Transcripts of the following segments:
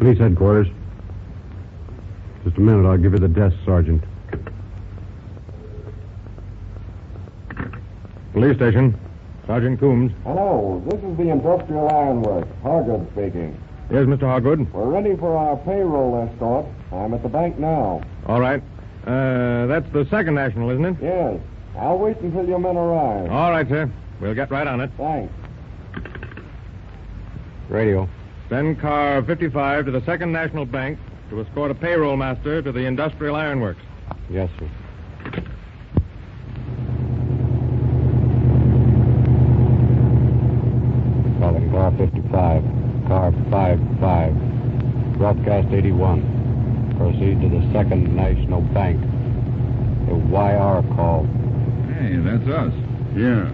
Police headquarters. Just a minute, I'll give you the desk, Sergeant. Police station. Sergeant Coombs. Hello, this is the Industrial Ironworks. Hargood speaking. Yes, Mr. Hogwood. We're ready for our payroll escort. I'm at the bank now. All right. That's the Second National, isn't it? Yes. I'll wait until your men arrive. All right, sir. We'll get right on it. Thanks. Radio. Send car 55 to the Second National Bank to escort a payroll master to the Industrial Ironworks. Yes, sir. Calling car 55. Car 55. Broadcast 81. Proceed to the Second National Bank. A YR call. Hey, that's us. Yeah.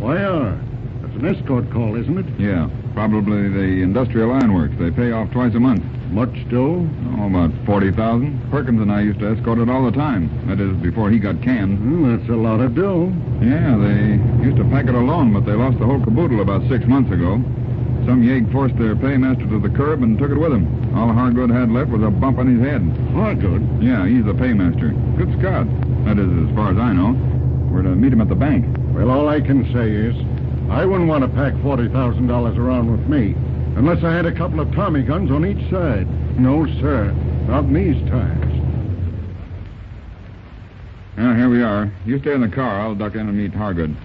YR. That's an escort call, isn't it? Yeah, probably the Industrial Ironworks. They pay off twice a month. Much dough? Oh, about 40,000. Perkins and I used to escort it all the time. That is, before he got canned. Well, that's a lot of dough. Yeah, they used to pack it alone, but they lost the whole caboodle about 6 months ago. Some yegg forced their paymaster to the curb and took it with him. All Hargood had left was a bump on his head. Hargood? Yeah, he's the paymaster. Good scout. That is, as far as I know. We're to meet him at the bank. Well, all I can say is, I wouldn't want to pack $40,000 around with me, unless I had a couple of Tommy guns on each side. No, sir. Not in these times. Well, here we are. You stay in the car. I'll duck in and meet Hargood.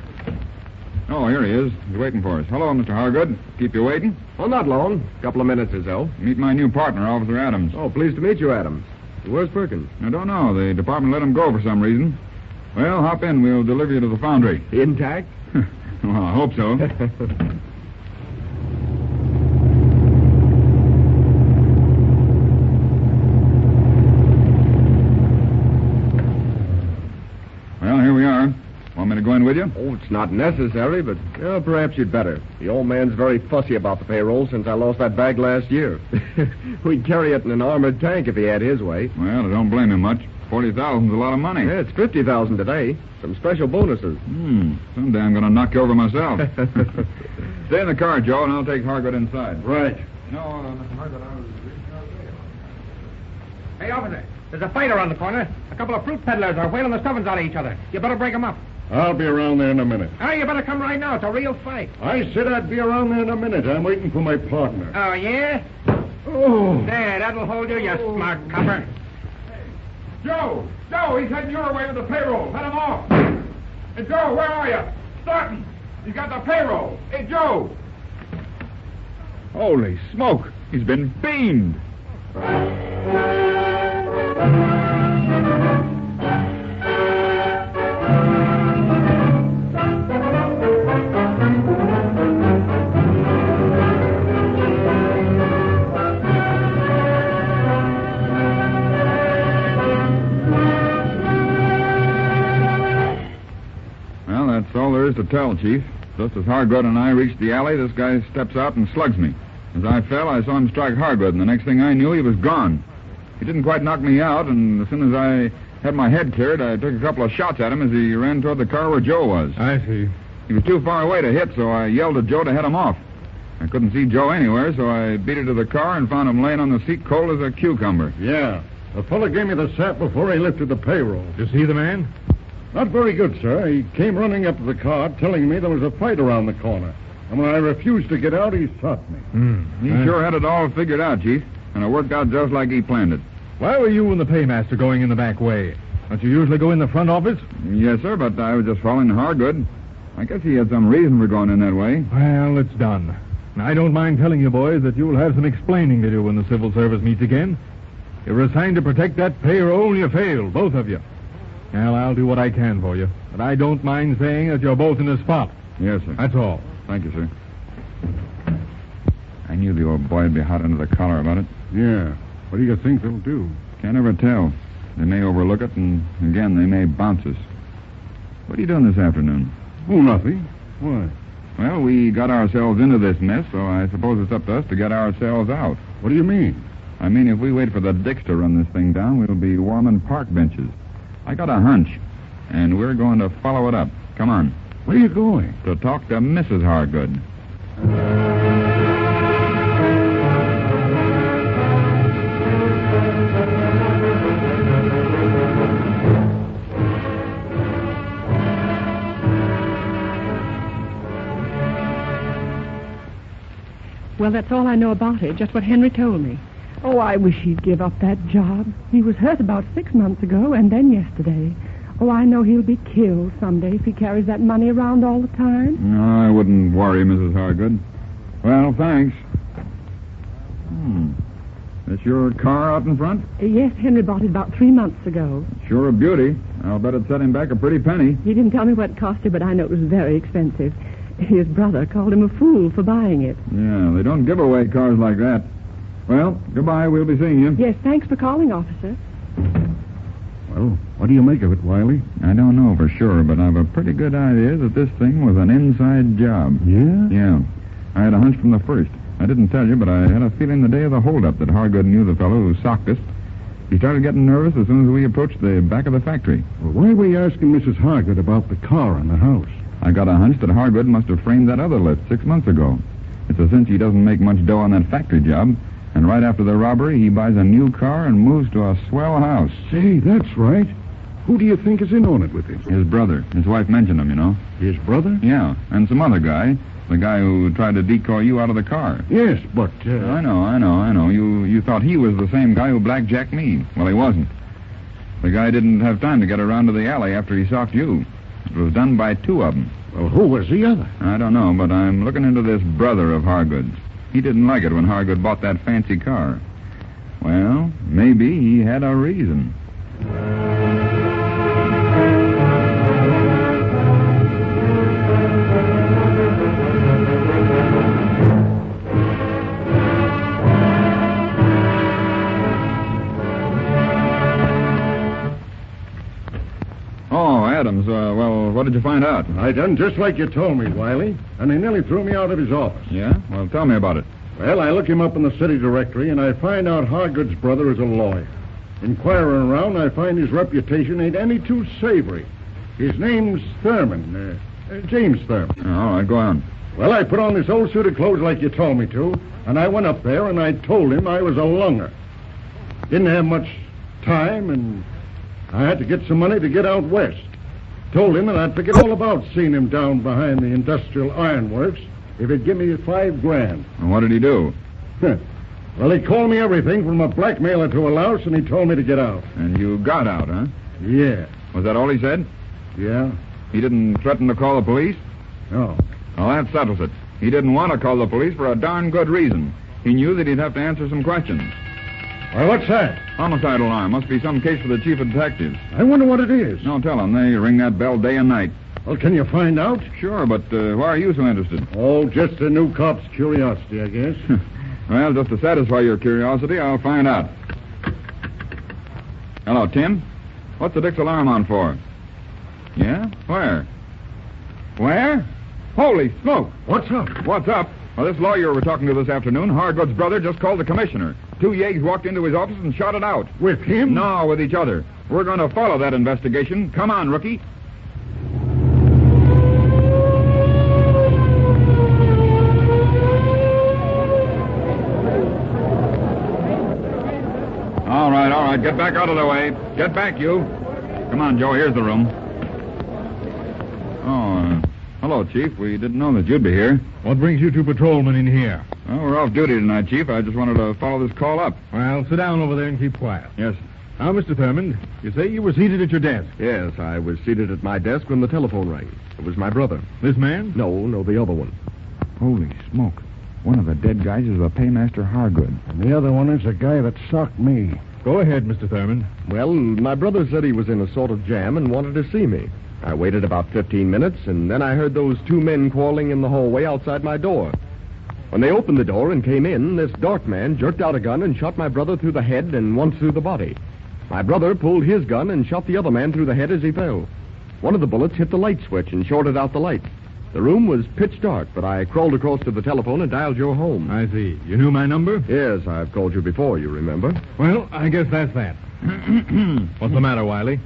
Oh, here he is. He's waiting for us. Hello, Mr. Hargood. Keep you waiting? Oh, not long. A couple of minutes or so. Meet my new partner, Officer Adams. Oh, pleased to meet you, Adams. Where's Perkins? I don't know. The department let him go for some reason. Well, hop in. We'll deliver you to the foundry. Intact? Well, I hope so. Well, here we are. Want me to go in with you? Oh, it's not necessary, but perhaps you'd better. The old man's very fussy about the payroll since I lost that bag last year. We'd carry it in an armored tank if he had his way. Well, I don't blame him much. 40,000's a lot of money. Yeah, it's 50,000 today. Some special bonuses. Someday I'm going to knock you over myself. Stay in the car, Joe, and I'll take Hargood inside. Right. No, Mr. Hargood, I was reaching out to you. Hey, officer, there's a fight around the corner. A couple of fruit peddlers are whaling the stuffings out of each other. You better break them up. I'll be around there in a minute. Oh, you better come right now. It's a real fight. I said I'd be around there in a minute. I'm waiting for my partner. Oh, yeah? Oh. There, that'll hold you, you smart copper. Joe! Joe, he's heading your way with the payroll. Let him off. Hey, Joe, where are you? Starting. He's got the payroll. Hey, Joe! Holy smoke. He's been beamed. That's all there is to tell, Chief. Just as Hargood and I reached the alley, this guy steps out and slugs me. As I fell, I saw him strike Hargood, and the next thing I knew, he was gone. He didn't quite knock me out, and as soon as I had my head cleared, I took a couple of shots at him as he ran toward the car where Joe was. I see. He was too far away to hit, so I yelled at Joe to head him off. I couldn't see Joe anywhere, so I beat it to the car and found him laying on the seat cold as a cucumber. Yeah. The fellow gave me the sap before he lifted the payroll. Did you see the man? Not very good, sir. He came running up to the car, telling me there was a fight around the corner. And when I refused to get out, he shot me. He sure had it all figured out, Chief. And it worked out just like he planned it. Why were you and the paymaster going in the back way? Don't you usually go in the front office? Yes, sir, but I was just following Hargood. I guess he had some reason for going in that way. Well, it's done. Now, I don't mind telling you, boys, that you'll have some explaining to do when the civil service meets again. You were assigned to protect that payroll, and you failed, both of you. Well, I'll do what I can for you, but I don't mind saying that you're both in the spot. Yes, sir. That's all. Thank you, sir. I knew the old boy would be hot under the collar about it. Yeah. What do you think they'll do? Can't ever tell. They may overlook it, and again, they may bounce us. What are you doing this afternoon? Oh, nothing. Why? Well, we got ourselves into this mess, so I suppose it's up to us to get ourselves out. What do you mean? I mean, if we wait for the dicks to run this thing down, we'll be warming park benches. I got a hunch, and we're going to follow it up. Come on. Where are you going? To talk to Mrs. Hargood. Well, that's all I know about it, just what Henry told me. Oh, I wish he'd give up that job. He was hurt about 6 months ago, and then yesterday. Oh, I know he'll be killed someday if he carries that money around all the time. No, I wouldn't worry, Mrs. Hargood. Well, thanks. This your car out in front? Yes, Henry bought it about 3 months ago. Sure a beauty. I'll bet it set him back a pretty penny. He didn't tell me what it cost him, but I know it was very expensive. His brother called him a fool for buying it. Yeah, they don't give away cars like that. Well, goodbye. We'll be seeing you. Yes, thanks for calling, officer. Well, what do you make of it, Wiley? I don't know for sure, but I've a pretty good idea that this thing was an inside job. Yeah? Yeah. I had a hunch from the first. I didn't tell you, but I had a feeling the day of the holdup that Hargood knew the fellow who socked us. He started getting nervous as soon as we approached the back of the factory. Well, why were you asking Mrs. Hargood about the car and the house? I got a hunch that Hargood must have framed that other list 6 months ago. It's a cinch he doesn't make much dough on that factory job. And right after the robbery, he buys a new car and moves to a swell house. Say, that's right. Who do you think is in on it with him? His brother. His wife mentioned him, you know. His brother? Yeah, and some other guy. The guy who tried to decoy you out of the car. Yes, but... I know. You thought he was the same guy who blackjacked me. Well, he wasn't. The guy didn't have time to get around to the alley after he socked you. It was done by 2 of them. Well, who was the other? I don't know, but I'm looking into this brother of Hargood's. He didn't like it when Hargood bought that fancy car. Well, maybe he had a reason. Oh, Adams, well, what did you find out? I done just like you told me, Wiley, and they nearly threw me out of his office. Yeah? Well, tell me about it. Well, I look him up in the city directory, and I find out Hargood's brother is a lawyer. Inquiring around, I find his reputation ain't any too savory. His name's Thurman, James Thurman. All right, go on. Well, I put on this old suit of clothes like you told me to, and I went up there, and I told him I was a lunger. Didn't have much time, and I had to get some money to get out west. Told him that I'd forget all about seeing him down behind the industrial ironworks if he'd give me $5,000. And what did he do? Well, he called me everything from a blackmailer to a louse, and he told me to get out. And you got out, huh? Yeah. Was that all he said? Yeah? He didn't threaten to call the police? No. Well, that settles it. He didn't want to call the police for a darn good reason. He knew that he'd have to answer some questions. Well, what's that? Homicide alarm. Must be some case for the chief of detectives. I wonder what it is. No, tell them. They ring that bell day and night. Well, can you find out? Sure, but why are you so interested? Oh, just a new cop's curiosity, I guess. Well, just to satisfy your curiosity, I'll find out. Hello, Tim. What's the Dick's alarm on for? Yeah? Where? Where? Holy smoke! What's up? What's up? Well, this lawyer we're talking to this afternoon, Hargood's brother, just called the commissioner. 2 yeggs walked into his office and shot it out. With him? No, with each other. We're going to follow that investigation. Come on, rookie. All right. Get back out of the way. Get back, you. Come on, Joe. Here's the room. Oh, hello, Chief. We didn't know that you'd be here. What brings you 2 patrolmen in here? Well, we're off duty tonight, Chief. I just wanted to follow this call up. Well, sit down over there and keep quiet. Yes. Now, Mr. Thurman, you say you were seated at your desk. Yes, I was seated at my desk when the telephone rang. It was my brother. This man? No, the other one. Holy smoke. One of the dead guys is the paymaster Hargood. And the other one is a guy that socked me. Go ahead, Mr. Thurman. Well, my brother said he was in a sort of jam and wanted to see me. I waited about 15 minutes, and then I heard those 2 men quarreling in the hallway outside my door. When they opened the door and came in, this dark man jerked out a gun and shot my brother through the head and once through the body. My brother pulled his gun and shot the other man through the head as he fell. One of the bullets hit the light switch and shorted out the light. The room was pitch dark, but I crawled across to the telephone and dialed your home. I see. You knew my number? Yes, I've called you before, you remember. Well, I guess that's that. What's the matter, Wiley?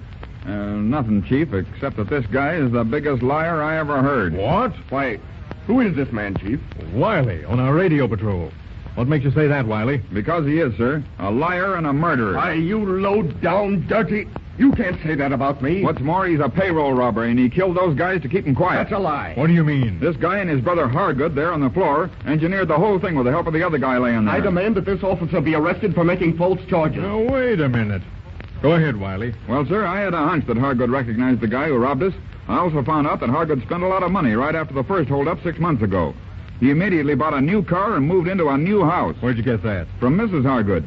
Nothing, Chief, except that this guy is the biggest liar I ever heard. What? Why, who is this man, Chief? Wiley, on our radio patrol. What makes you say that, Wiley? Because he is, sir. A liar and a murderer. Why, you low-down, dirty... You can't say that about me. What's more, he's a payroll robber, and he killed those guys to keep them quiet. That's a lie. What do you mean? This guy and his brother Hargood there on the floor engineered the whole thing with the help of the other guy laying there. I demand that this officer be arrested for making false charges. Now, wait a minute. Go ahead, Wiley. Well, sir, I had a hunch that Hargood recognized the guy who robbed us. I also found out that Hargood spent a lot of money right after the first holdup 6 months ago. He immediately bought a new car and moved into a new house. Where'd you get that? From Mrs. Hargood.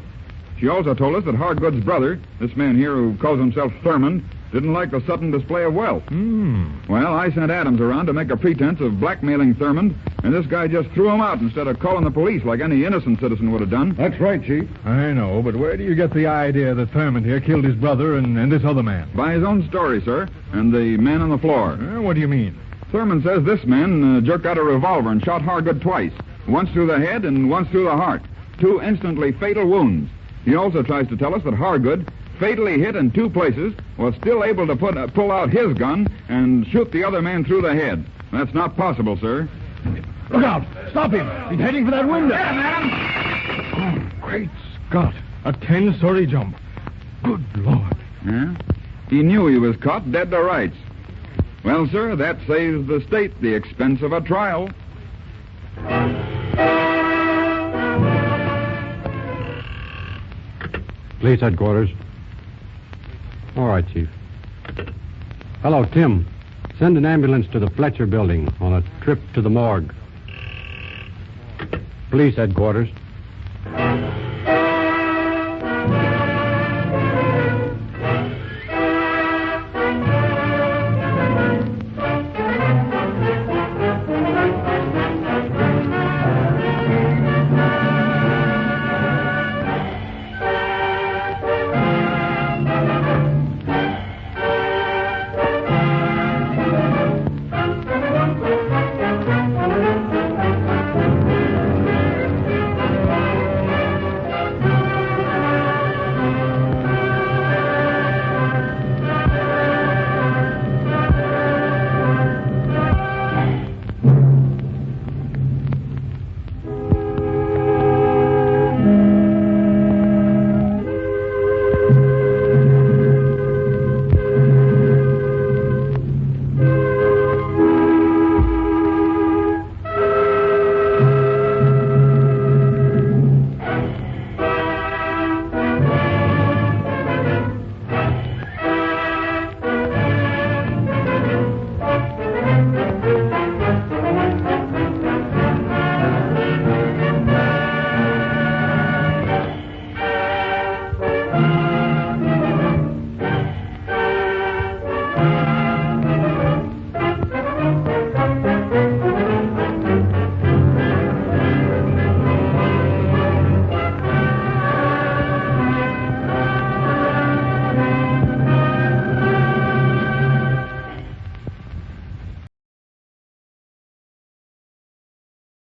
She also told us that Hargood's brother, this man here who calls himself Thurman, didn't like the sudden display of wealth. Well, I sent Adams around to make a pretense of blackmailing Thurman, and this guy just threw him out instead of calling the police like any innocent citizen would have done. That's right, Chief. I know, but where do you get the idea that Thurman here killed his brother and this other man? By his own story, sir, and the man on the floor. What do you mean? Thurman says this man jerked out a revolver and shot Hargood twice, once through the head and once through the heart. 2 instantly fatal wounds. He also tries to tell us that Hargood, fatally hit in 2 places, was still able to pull out his gun and shoot the other man through the head. That's not possible, sir. Look out! Stop him! He's heading for that window. Get him, Adam! Oh, great Scott. A 10-story jump. Good Lord. Yeah? He knew he was caught dead to rights. Well, sir, that saves the state the expense of a trial. Police headquarters. All right, Chief. Hello, Tim. Send an ambulance to the Fletcher building on a trip to the morgue. Police headquarters.